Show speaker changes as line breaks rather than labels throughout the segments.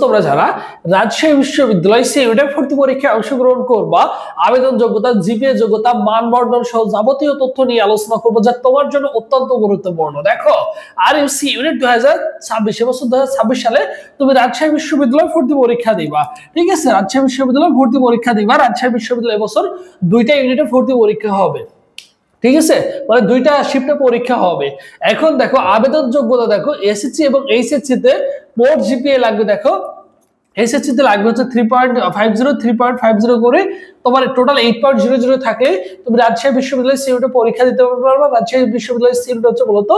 তোমরা যারা রাজশাহী বিশ্ববিদ্যালয় সিইউটি ভর্তি পরীক্ষায় অংশগ্রহণ করবা, আবেদন যোগ্যতা, জিপিএ যোগ্যতা, মান বর্ণন সহ যাবতীয় তথ্য নিয়ে আলোচনা করবো, যা তোমার জন্য অত্যন্ত গুরুত্বপূর্ণ। দেখো, আর ইউসি ইউনিট 2026 এবছর 2026 সালে তুমি রাজশাহী বিশ্ববিদ্যালয় ভর্তি পরীক্ষা দিবা। ঠিক আছে, রাজশাহী বিশ্ববিদ্যালয় ভর্তি পরীক্ষা দিবা। রাজশাহী বিশ্ববিদ্যালয় এবছর 2টা ইউনিটে ভর্তি পরীক্ষা হবে। ঠিক আছে, মানে 2টা শিফটে পরীক্ষা হবে। এখন দেখো আবেদন যোগ্যতা, দেখো এসএসসি এবং এইচএসসি তে মোট জিপিএ লাগবে। দেখো এসএসসি তে লাগবে হচ্ছে 3.50 করে, তোমার টোটাল 8.00 থাকে তুমি রাজশাহী বিশ্ববিদ্যালয়ের সিইউটি পরীক্ষা দিতে পারবে। রাজশাহী বিশ্ববিদ্যালয়ের সিইউটি হচ্ছে মূলত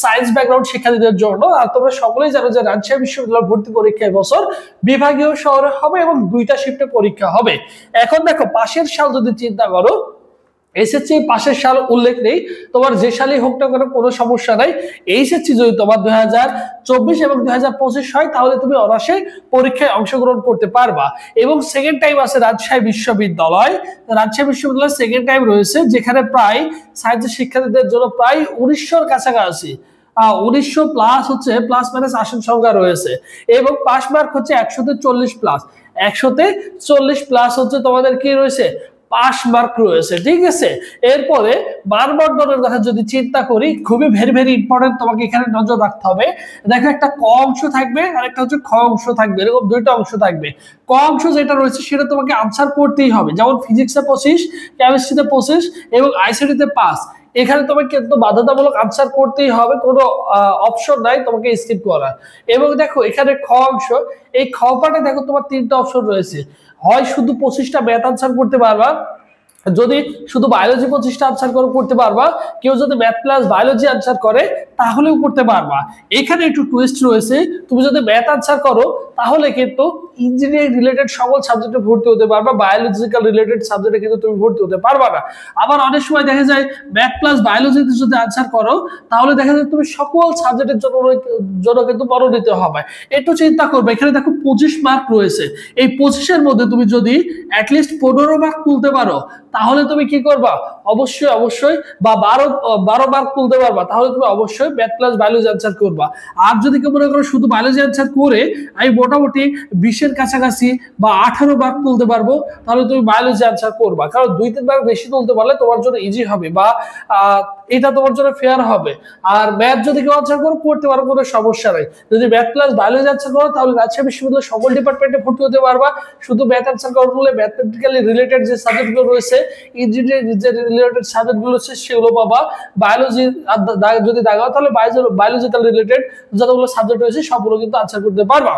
সায়েন্স ব্যাকগ্রাউন্ড শিক্ষার্থীদের জন্য। আর তোমরা সকলেই জানো যে রাজশাহী বিশ্ববিদ্যালয় ভর্তি পরীক্ষা এবছর বিভাগীয় শহরে হবে এবং 2টা শিফটে পরীক্ষা হবে। এখন দেখো পাশের সাল যদি চিন্তা করো, এসএসসি পাশের সাল উল্লেখ নেই, তোমার যে সালই হোক না কেন কোনো সমস্যা নাই। এইচএসসি যদি তোমার 2024 এবং 2025 হয় তাহলে তুমি অনায়াসে পরীক্ষায় অংশগ্রহণ করতে পারবা। এবং সেকেন্ড টাইম আছে রাজশাহী বিশ্ববিদ্যালয়। রাজশাহী বিশ্ববিদ্যালয় সেকেন্ড টাইম রয়েছে, যেখানে প্রায় সায়েন্সের শিক্ষার্থীদের জন্য প্রায় 1900-র কাছাকাছি 1900 প্লাস হচ্ছে প্লাস মাইনাস আসন সংখ্যা রয়েছে। এবং পাস মার্ক হচ্ছে 100-তে 40 প্লাস, 100-তে 40 প্লাস হচ্ছে তোমাদের কি রয়েছে, পাস মার্ক রয়েছে। ঠিক আছে, এরপরে মানবন্ধনের কথা যদি চিন্তা করি, খুবই ভেরি ভেরি ইম্পর্টেন্ট, তোমাকে এখানে নজর রাখতে হবে। দেখো একটা ক অংশ থাকবে আর একটা হচ্ছে খ অংশ থাকবে, এরকম 2টা অংশ থাকবে। ক অংশ যেটা রয়েছে সেটা তোমাকে আনসার করতেই হবে, যেমন ফিজিক্সে 25, কেমিস্ট্রিতে 25 এবং আইসিটিতে 5। এখানে তোমাকে কিন্তু বাধ্যতামূলক আনসার করতেই হবে, কোনো অপশন নাই তোমাকে স্কিপ করার। এবং দেখো এখানে খ অংশ, এই খ পার্টে দেখো তোমার 3টা অপশন রয়েছে। হয় শুধু 25টা ম্যাথ আনসার করতে পারবা, যদি শুধু বায়োলজি 25টা আনসার করতে পারবা, কেউ যদি ম্যাথ প্লাস বায়োলজি আনসার করে তাহলেও করতে পারবা। এখানে একটু টুইস্ট রয়েছে, তুমি যদি ম্যাথ আনসার করো তাহলে কিন্তু ইঞ্জিনিয়ারিং রিলেটেড সকল সাবজেক্টে ভর্তি হতে পারবা, বায়োলজিক্যাল রিলেটেড সাবজেক্টে কিন্তু তুমি ভর্তি হতে পারবা না। আবার অনেক সময় দেখা যায় ম্যাথ প্লাস বায়োলজিতে যদি আনসার করো তাহলে দেখা যায় তুমি সকল সাবজেক্টের জন্য কিন্তু মনোনীত হবে। একটু চিন্তা করবে, এখানে দেখো 25 মার্ক রয়েছে, এই 25-এর মধ্যে তুমি যদি অ্যাটলিস্ট 15 মার্ক তুলতে পারো তাহলে তুমি কি করবা, অবশ্যই বা 12 মার্ক তুলতে পারবা, তাহলে তুমি অবশ্যই ম্যাথ প্লাস বায়োলজি আনসার করবা। আর যদি কেউ মনে করো শুধু বায়োলজি আনসার করে আমি মোটামুটি 20-এর কাছাকাছি বা 18 মার্ক তুলতে পারবো, তাহলে তুমি বায়োলজি আনসার করবা, কারণ 2-3 মার্ক বেশি তুলতে পারলে তোমার জন্য ইজি হবে বা এটা তোমার জন্য ফেয়ার হবে। আর ম্যাথ যদি কেউ আনসার করতে পারো কোনো সমস্যা নাই। যদি ম্যাথ প্লাস বায়োলজি আনসার করো তাহলে রাজশাহী বিশ্ববিদ্যালয়ের সকল ডিপার্টমেন্টে ভর্তি হতে পারবা। শুধু ম্যাথ আনসার করলে ম্যাথমেটিক্যালি রিলেটেড যে সাবজেক্টগুলো রয়েছে, ইঞ্জিনিয়ারিং যে রিলেটেড সাবজেক্টগুলো রয়েছে সেগুলো পাবা। বায়োলজি যদি দাগাও তাহলে বায়োলজিক্যাল রিলেটেড যতগুলো সাবজেক্ট রয়েছে সবগুলো কিন্তু আনসার করতে পারবা।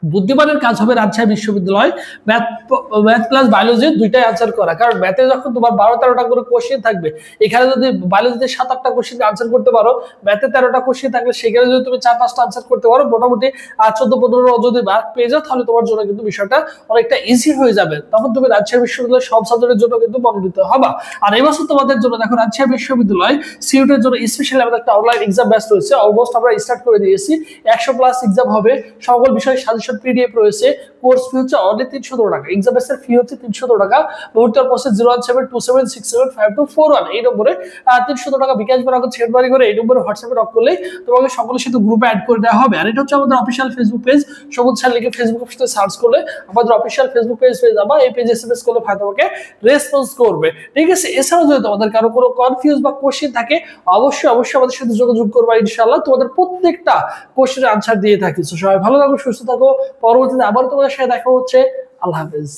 বুদ্ধিমানের কাজ হবে রাজশাহী বিশ্ববিদ্যালয় ম্যাথ প্লাস বায়োলজি 2টাই আনসার করা, কারণ ম্যাথে যখন তোমার 12-13টা করে কোশ্চেন থাকবে, এখানে যদি বায়োলজিতে 7-8টা কোশ্চেন আনসার করতে পারো, ম্যাথে 13টা কোশ্চেন থাকলে সেখানে যদি তুমি 4-5টা আনসার করতে পারো, মোটামুটি 14-15 যদি মার্ক পেয়ে যাও তাহলে তোমার জন্য কিন্তু বিষয়টা অনেকটা ইজি হয়ে যাবে। তখন তুমি রাজশাহী বিশ্ববিদ্যালয়ের সব সাবজেক্টের জন্য কিন্তু মনোনীত হবা। আর এই বছর তোমাদের জন্য দেখো রাজশাহী বিশ্ববিদ্যালয় সিইউটির জন্য স্পেশালি আমাদের একটা অনলাইন এক্সাম ব্যাচ রয়েছে, অলমোস্ট আমরা স্টার্ট করে দিয়েছি। 100+ এক্সাম হবে, সকল বিষয় সাজেশন পিডিএফ রয়েছে। কোর্স ফি হচ্ছে অনলি 300 টাকা, এক্সাম ব্যাচের ফি হচ্ছে 300 টাকা। মুহূর্তের প্রসেস 01727675241 এই নম্বরে 300 টাকা বিকাশ বা নগদ সেন্ড মানি করে এই নম্বরে হোয়াটসঅ্যাপে নক করলে তোমাকে সকলের সাথে গ্রুপে অ্যাড করে দেওয়া হবে। আর এটা হচ্ছে আমাদের অফিশিয়াল ফেসবুক পেজ, সবুজ স্যার লিখে ফেসবুক পেজে সার্চ করলে আমাদের অফিশিয়াল ফেসবুক পেজ পেয়ে যাবা। এই পেজে এসএমএস করলে ভাই তোমাকে রেসপন্স করবে। ঠিক আছে, এছাড়াও যদি তোমাদের কারো কোনো কনফিউজ বা কোশ্চেন থাকে অবশ্যই আমাদের সাথে যোগাযোগ করবা, ইনশাআল্লাহ তোমাদের প্রত্যেকটা কোশ্চেনের আনসার দিয়ে থাকি। সবাই ভালো থাকো, সুস্থ থাকো, পরবর্তীতে আবার তোমাদের সাথে দেখা হচ্ছে। আল্লাহ হাফেজ।